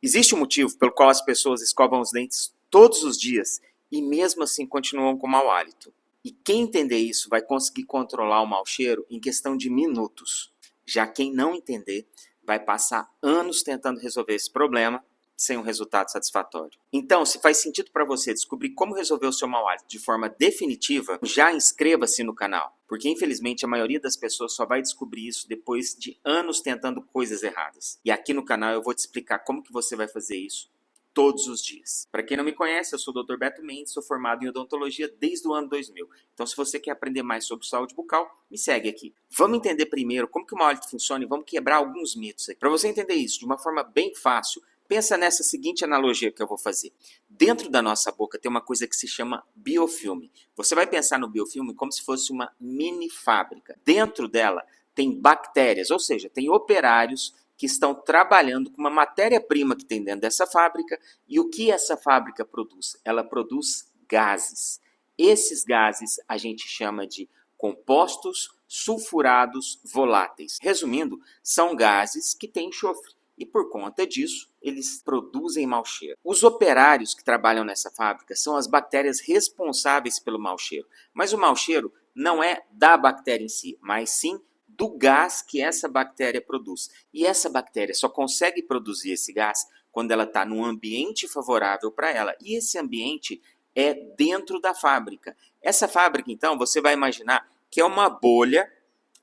Existe um motivo pelo qual as pessoas escovam os dentes todos os dias e mesmo assim continuam com mau hálito. E quem entender isso vai conseguir controlar o mau cheiro em questão de minutos. Já quem não entender vai passar anos tentando resolver esse problema sem um resultado satisfatório. Então, se faz sentido para você descobrir como resolver o seu mau hálito de forma definitiva, já inscreva-se no canal, porque infelizmente a maioria das pessoas só vai descobrir isso depois de anos tentando coisas erradas. E aqui no canal eu vou te explicar como que você vai fazer isso todos os dias. Para quem não me conhece, eu sou o Dr. Beto Mendes, sou formado em odontologia desde o ano 2000. Então, se você quer aprender mais sobre saúde bucal, me segue aqui. Vamos entender primeiro como que o mau hálito funciona e vamos quebrar alguns mitos aqui. Para você entender isso de uma forma bem fácil, pensa nessa seguinte analogia que eu vou fazer. Dentro da nossa boca tem uma coisa que se chama biofilme. Você vai pensar no biofilme como se fosse uma mini fábrica. Dentro dela tem bactérias, ou seja, tem operários que estão trabalhando com uma matéria-prima que tem dentro dessa fábrica. E o que essa fábrica produz? Ela produz gases. Esses gases a gente chama de compostos sulfurados voláteis. Resumindo, são gases que têm enxofre. E por conta disso, eles produzem mau cheiro. Os operários que trabalham nessa fábrica são as bactérias responsáveis pelo mau cheiro. Mas o mau cheiro não é da bactéria em si, mas sim do gás que essa bactéria produz. E essa bactéria só consegue produzir esse gás quando ela está num ambiente favorável para ela. E esse ambiente é dentro da fábrica. Essa fábrica, então, você vai imaginar que é uma bolha,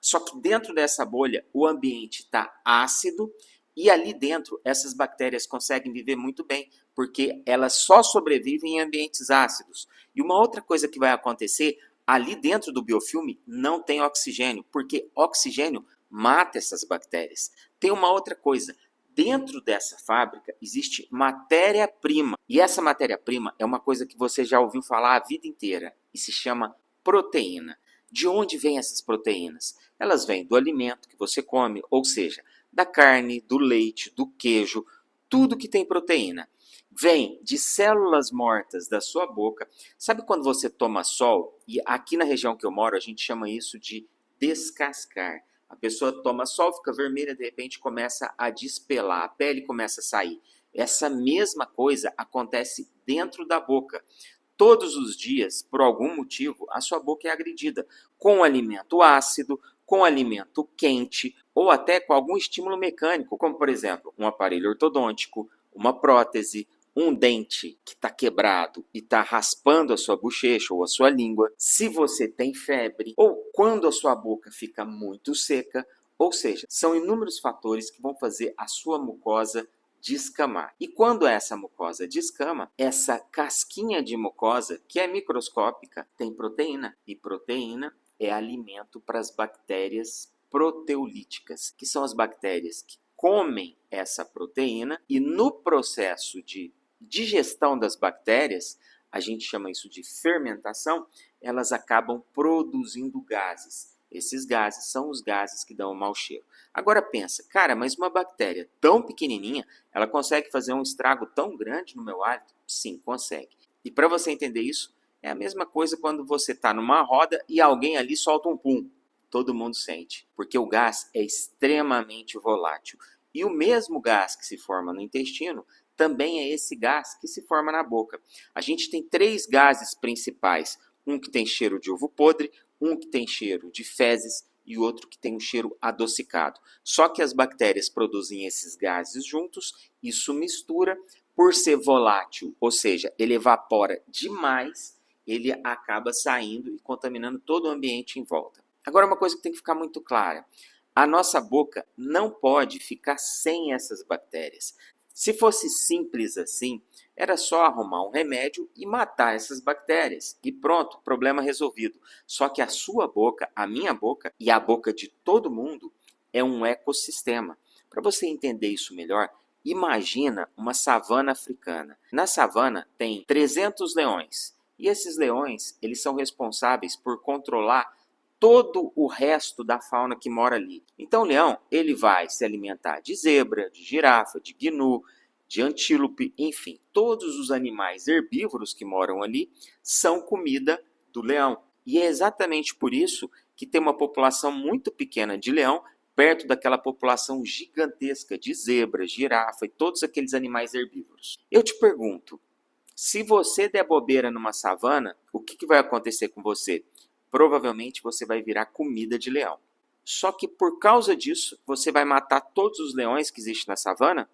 só que dentro dessa bolha o ambiente está ácido. E ali dentro, essas bactérias conseguem viver muito bem, porque elas só sobrevivem em ambientes ácidos. E uma outra coisa que vai acontecer, ali dentro do biofilme não tem oxigênio, porque oxigênio mata essas bactérias. Tem uma outra coisa, dentro dessa fábrica existe matéria-prima. E essa matéria-prima é uma coisa que você já ouviu falar a vida inteira, e se chama proteína. De onde vêm essas proteínas? Elas vêm do alimento que você come, ou seja, da carne, do leite, do queijo, tudo que tem proteína. Vem de células mortas da sua boca. Sabe quando você toma sol? E aqui na região que eu moro, a gente chama isso de descascar. A pessoa toma sol, fica vermelha, de repente começa a despelar, a pele começa a sair. Essa mesma coisa acontece dentro da boca. Todos os dias, por algum motivo, a sua boca é agredida com alimento ácido, com alimento quente ou até com algum estímulo mecânico, como por exemplo, um aparelho ortodôntico, uma prótese, um dente que está quebrado e está raspando a sua bochecha ou a sua língua, se você tem febre ou quando a sua boca fica muito seca, ou seja, são inúmeros fatores que vão fazer a sua mucosa descamar. E quando essa mucosa descama, essa casquinha de mucosa, que é microscópica, tem proteína. E proteína é alimento para as bactérias proteolíticas, que são as bactérias que comem essa proteína e no processo de digestão das bactérias, a gente chama isso de fermentação, elas acabam produzindo gases. Esses gases são os gases que dão o mau cheiro. Agora pensa, cara, mas uma bactéria tão pequenininha, ela consegue fazer um estrago tão grande no meu hálito? Sim, consegue. E para você entender isso, é a mesma coisa quando você está numa roda e alguém ali solta um pum. Todo mundo sente, porque o gás é extremamente volátil. E o mesmo gás que se forma no intestino também é esse gás que se forma na boca. A gente tem 3 gases principais, um que tem cheiro de ovo podre, um que tem cheiro de fezes e outro que tem um cheiro adocicado. Só que as bactérias produzem esses gases juntos, isso mistura, por ser volátil, ou seja, ele evapora demais, ele acaba saindo e contaminando todo o ambiente em volta. Agora, uma coisa que tem que ficar muito clara, a nossa boca não pode ficar sem essas bactérias. Se fosse simples assim, era só arrumar um remédio e matar essas bactérias. E pronto, problema resolvido. Só que a sua boca, a minha boca e a boca de todo mundo é um ecossistema. Para você entender isso melhor, imagina uma savana africana. Na savana tem 300 leões. E esses leões, eles são responsáveis por controlar todo o resto da fauna que mora ali. Então o leão, ele vai se alimentar de zebra, de girafa, de gnu, de antílope, enfim, todos os animais herbívoros que moram ali são comida do leão. E é exatamente por isso que tem uma população muito pequena de leão perto daquela população gigantesca de zebras, girafa e todos aqueles animais herbívoros. Eu te pergunto, se você der bobeira numa savana, o que vai acontecer com você? Provavelmente você vai virar comida de leão. Só que por causa disso, você vai matar todos os leões que existem na savana?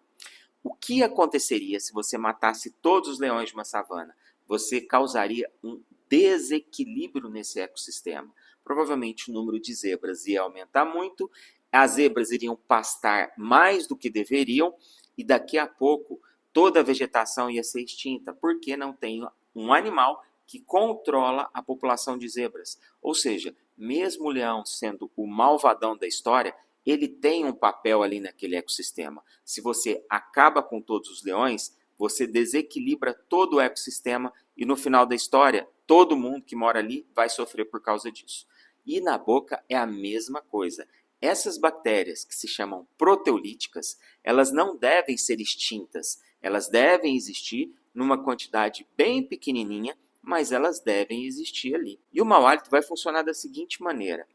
O que aconteceria se você matasse todos os leões de uma savana? Você causaria um desequilíbrio nesse ecossistema. Provavelmente o número de zebras ia aumentar muito, as zebras iriam pastar mais do que deveriam e daqui a pouco toda a vegetação ia ser extinta, porque não tem um animal que controla a população de zebras. Ou seja, mesmo o leão sendo o malvadão da história, ele tem um papel ali naquele ecossistema. Se você acaba com todos os leões, você desequilibra todo o ecossistema e no final da história, todo mundo que mora ali vai sofrer por causa disso. E na boca é a mesma coisa. Essas bactérias, que se chamam proteolíticas, elas não devem ser extintas. Elas devem existir numa quantidade bem pequenininha, mas elas devem existir ali. E o mau hálito vai funcionar da seguinte maneira.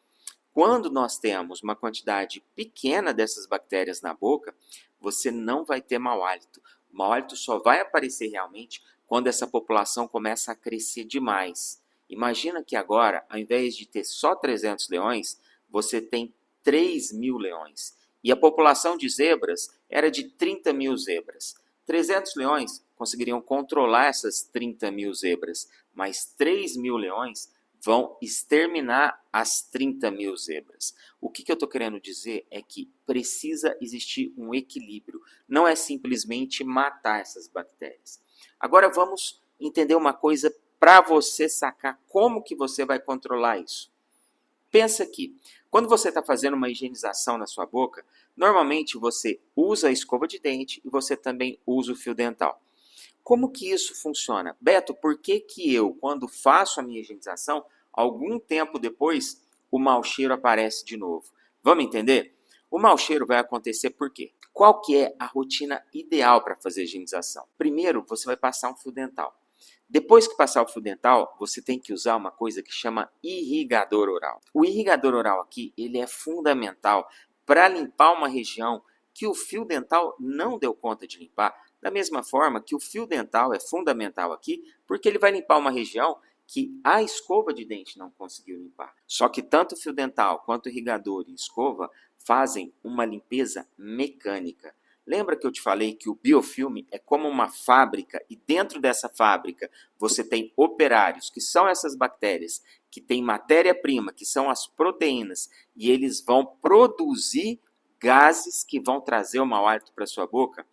Quando nós temos uma quantidade pequena dessas bactérias na boca, você não vai ter mau hálito. O mau hálito só vai aparecer realmente quando essa população começa a crescer demais. Imagina que agora, ao invés de ter só 300 leões, você tem 3.000 leões. E a população de zebras era de 30.000 zebras. 300 leões conseguiriam controlar essas 30.000 zebras, mas 3.000 leões vão exterminar as 30.000 zebras. O que eu estou querendo dizer é que precisa existir um equilíbrio. Não é simplesmente matar essas bactérias. Agora vamos entender uma coisa para você sacar como que você vai controlar isso. Pensa aqui, quando você está fazendo uma higienização na sua boca, normalmente você usa a escova de dente e você também usa o fio dental. Como que isso funciona? Beto, por que eu, quando faço a minha higienização, algum tempo depois, o mau cheiro aparece de novo? Vamos entender? O mau cheiro vai acontecer por quê? Qual que é a rotina ideal para fazer a higienização? Primeiro, você vai passar um fio dental. Depois que passar o fio dental, você tem que usar uma coisa que chama irrigador oral. O irrigador oral aqui, ele é fundamental para limpar uma região que o fio dental não deu conta de limpar. Da mesma forma que o fio dental é fundamental aqui, porque ele vai limpar uma região que a escova de dente não conseguiu limpar. Só que tanto o fio dental quanto o irrigador e escova fazem uma limpeza mecânica. Lembra que eu te falei que o biofilme é como uma fábrica e dentro dessa fábrica você tem operários, que são essas bactérias, que têm matéria-prima, que são as proteínas, e eles vão produzir gases que vão trazer o mau hálito para a sua boca?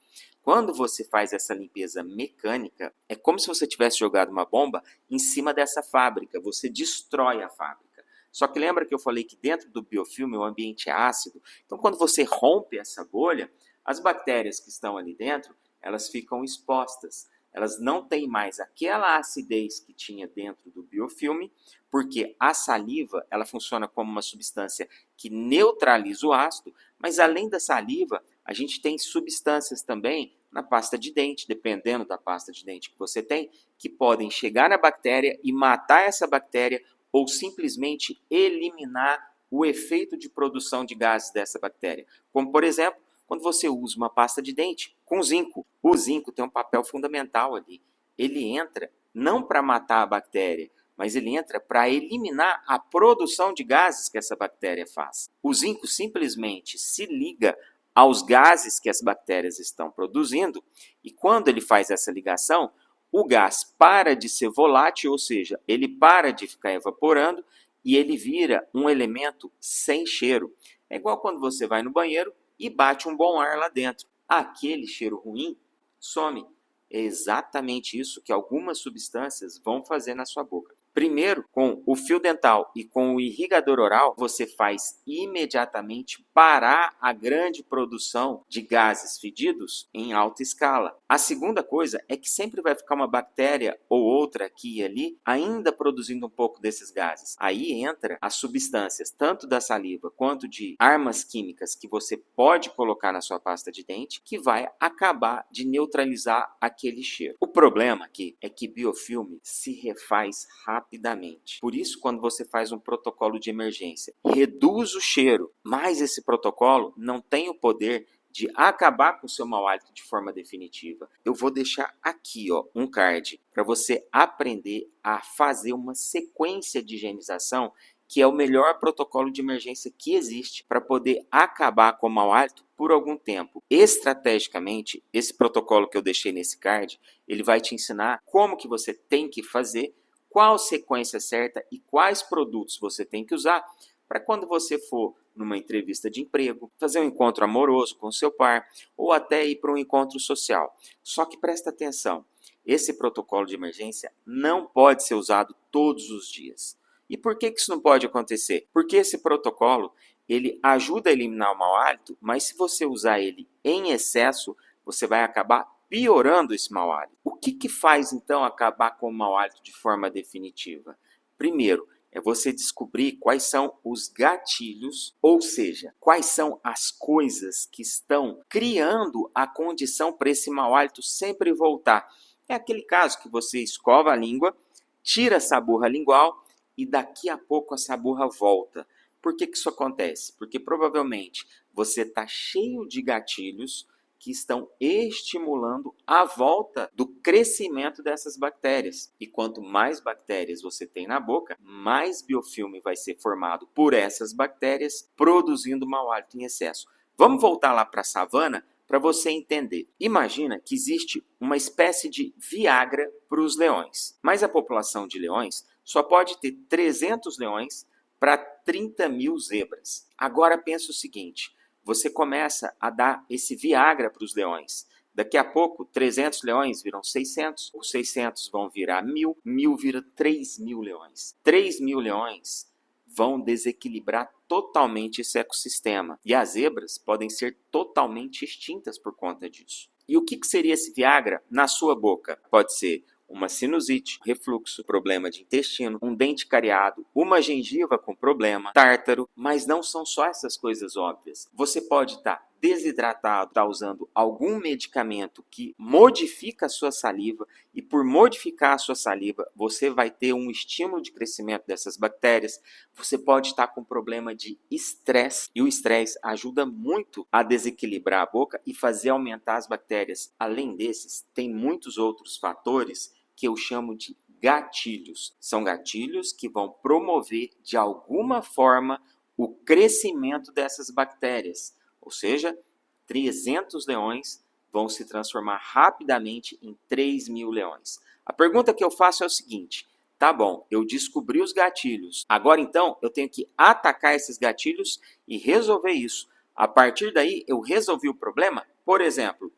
Quando você faz essa limpeza mecânica, é como se você tivesse jogado uma bomba em cima dessa fábrica, você destrói a fábrica. Só que lembra que eu falei que dentro do biofilme o ambiente é ácido? Então quando você rompe essa bolha, as bactérias que estão ali dentro, elas ficam expostas. Elas não têm mais aquela acidez que tinha dentro do biofilme, porque a saliva ela funciona como uma substância que neutraliza o ácido, mas além da saliva, a gente tem substâncias também na pasta de dente, dependendo da pasta de dente que você tem, que podem chegar na bactéria e matar essa bactéria ou simplesmente eliminar o efeito de produção de gases dessa bactéria. Como, por exemplo, quando você usa uma pasta de dente com zinco. O zinco tem um papel fundamental ali. Ele entra não para matar a bactéria, mas ele entra para eliminar a produção de gases que essa bactéria faz. O zinco simplesmente se liga aos gases que as bactérias estão produzindo, e quando ele faz essa ligação, o gás para de ser volátil, ou seja, ele para de ficar evaporando e ele vira um elemento sem cheiro. É igual quando você vai no banheiro e bate um bom ar lá dentro. Aquele cheiro ruim some. É exatamente isso que algumas substâncias vão fazer na sua boca. Primeiro, com o fio dental e com o irrigador oral, você faz imediatamente parar a grande produção de gases fedidos em alta escala. A segunda coisa é que sempre vai ficar uma bactéria ou outra aqui e ali ainda produzindo um pouco desses gases. Aí entra as substâncias, tanto da saliva quanto de armas químicas que você pode colocar na sua pasta de dente, que vai acabar de neutralizar aquele cheiro. O problema aqui é que biofilme se refaz rapidamente. rapidamente. Por isso, quando você faz um protocolo de emergência, reduz o cheiro, mas esse protocolo não tem o poder de acabar com o seu mau hálito de forma definitiva. Eu vou deixar aqui um card para você aprender a fazer uma sequência de higienização, que é o melhor protocolo de emergência que existe para poder acabar com o mau hálito por algum tempo. Estrategicamente, esse protocolo que eu deixei nesse card, ele vai te ensinar como que você tem que fazer, qual sequência certa e quais produtos você tem que usar para quando você for numa entrevista de emprego, fazer um encontro amoroso com seu par ou até ir para um encontro social. Só que presta atenção, esse protocolo de emergência não pode ser usado todos os dias. E por que isso não pode acontecer? Porque esse protocolo ele ajuda a eliminar o mau hálito, mas se você usar ele em excesso, você vai acabar piorando esse mau hálito. O que faz então acabar com o mau hálito de forma definitiva? Primeiro, é você descobrir quais são os gatilhos, ou seja, quais são as coisas que estão criando a condição para esse mau hálito sempre voltar. É aquele caso que você escova a língua, tira a saburra lingual e daqui a pouco a saburra volta. Por que isso acontece? Porque provavelmente você está cheio de gatilhos que estão estimulando a volta do crescimento dessas bactérias. E quanto mais bactérias você tem na boca, mais biofilme vai ser formado por essas bactérias, produzindo mau hálito em excesso. Vamos voltar lá para a savana para você entender. Imagina que existe uma espécie de Viagra para os leões, mas a população de leões só pode ter 300 leões para 30 mil zebras. Agora pensa o seguinte, você começa a dar esse Viagra para os leões. Daqui a pouco, 300 leões viram 600, os 600 vão virar 1.000, 1.000 vira 3.000 leões. 3.000 leões vão desequilibrar totalmente esse ecossistema. E as zebras podem ser totalmente extintas por conta disso. E o que seria esse Viagra na sua boca? Pode ser uma sinusite, refluxo, problema de intestino, um dente cariado, uma gengiva com problema, tártaro, mas não são só essas coisas óbvias. Você pode estar desidratado, estar usando algum medicamento que modifica a sua saliva e por modificar a sua saliva, você vai ter um estímulo de crescimento dessas bactérias. Você pode estar com problema de estresse e o estresse ajuda muito a desequilibrar a boca e fazer aumentar as bactérias. Além desses, tem muitos outros fatores que eu chamo de gatilhos. São gatilhos que vão promover, de alguma forma, o crescimento dessas bactérias. Ou seja, 300 leões vão se transformar rapidamente em 3.000 leões. A pergunta que eu faço é o seguinte, tá bom, eu descobri os gatilhos, agora então eu tenho que atacar esses gatilhos e resolver isso. A partir daí, eu resolvi o problema? Por exemplo,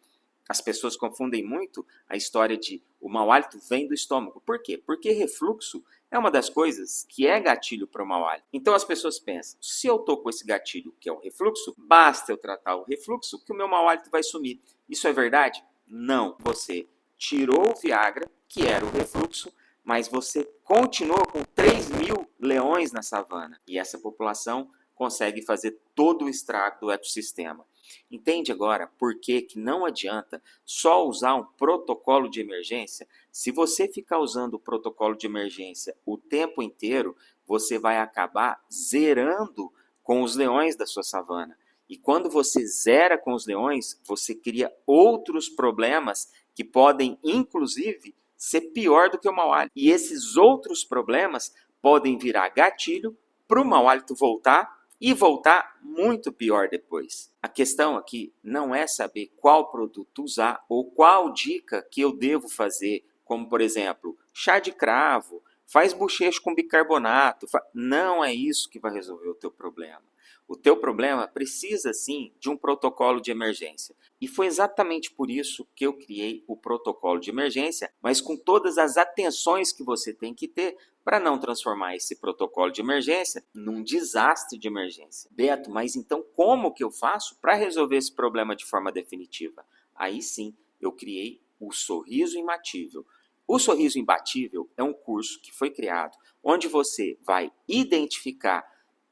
as pessoas confundem muito a história de o mau hálito vem do estômago. Por quê? Porque refluxo é uma das coisas que é gatilho para o mau hálito. Então as pessoas pensam, se eu estou com esse gatilho que é o refluxo, basta eu tratar o refluxo que o meu mau hálito vai sumir. Isso é verdade? Não. Você tirou o Viagra, que era o refluxo, mas você continuou com 3.000 leões na savana. E essa população consegue fazer todo o estrago do ecossistema. Entende agora por que não adianta só usar um protocolo de emergência? Se você ficar usando o protocolo de emergência o tempo inteiro, você vai acabar zerando com os leões da sua savana. E quando você zera com os leões, você cria outros problemas que podem, inclusive, ser pior do que o mau hálito. E esses outros problemas podem virar gatilho para o mau hálito voltar e voltar muito pior depois. A questão aqui não é saber qual produto usar ou qual dica que eu devo fazer, como por exemplo, chá de cravo, faz bochecho com bicarbonato. Não é isso que vai resolver o teu problema. O teu problema precisa sim de um protocolo de emergência. E foi exatamente por isso que eu criei o protocolo de emergência, mas com todas as atenções que você tem que ter para não transformar esse protocolo de emergência num desastre de emergência. Beto, mas então como que eu faço para resolver esse problema de forma definitiva? Aí sim, eu criei o Sorriso Imbatível. O Sorriso Imbatível é um curso que foi criado onde você vai identificar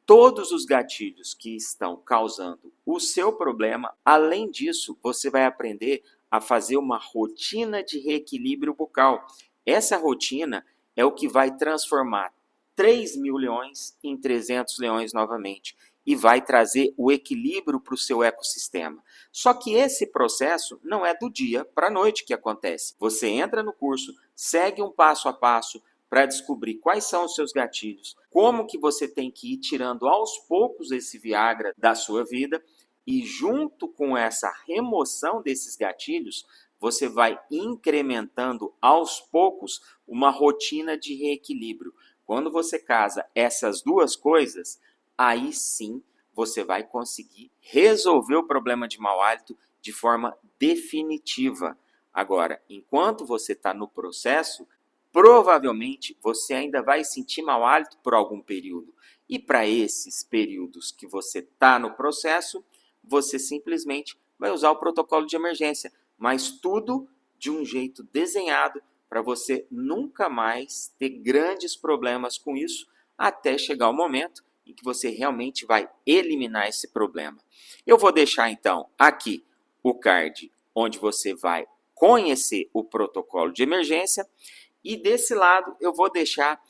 todos os gatilhos que estão causando o seu problema. Além disso, você vai aprender a fazer uma rotina de reequilíbrio bucal. Essa rotina é o que vai transformar 3.000 leões em 300 leões novamente e vai trazer o equilíbrio para o seu ecossistema. Só que esse processo não é do dia para a noite que acontece. Você entra no curso, segue um passo a passo para descobrir quais são os seus gatilhos, como que você tem que ir tirando aos poucos esse Viagra da sua vida e junto com essa remoção desses gatilhos, você vai incrementando aos poucos uma rotina de reequilíbrio. Quando você casa essas duas coisas, aí sim você vai conseguir resolver o problema de mau hálito de forma definitiva. Agora, enquanto você está no processo, provavelmente você ainda vai sentir mau hálito por algum período. E para esses períodos que você está no processo, você simplesmente vai usar o protocolo de emergência, mas tudo de um jeito desenhado para você nunca mais ter grandes problemas com isso, até chegar o momento em que você realmente vai eliminar esse problema. Eu vou deixar então aqui o card onde você vai conhecer o protocolo de emergência e desse lado eu vou deixar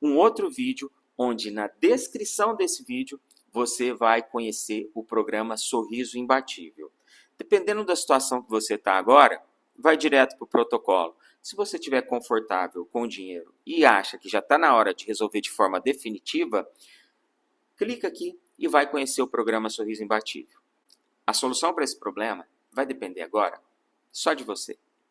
um outro vídeo onde na descrição desse vídeo você vai conhecer o programa Sorriso Imbatível. Dependendo da situação que você está agora, vai direto para o protocolo. Se você estiver confortável com o dinheiro e acha que já está na hora de resolver de forma definitiva, clica aqui e vai conhecer o programa Sorriso Imbatível. A solução para esse problema vai depender agora só de você.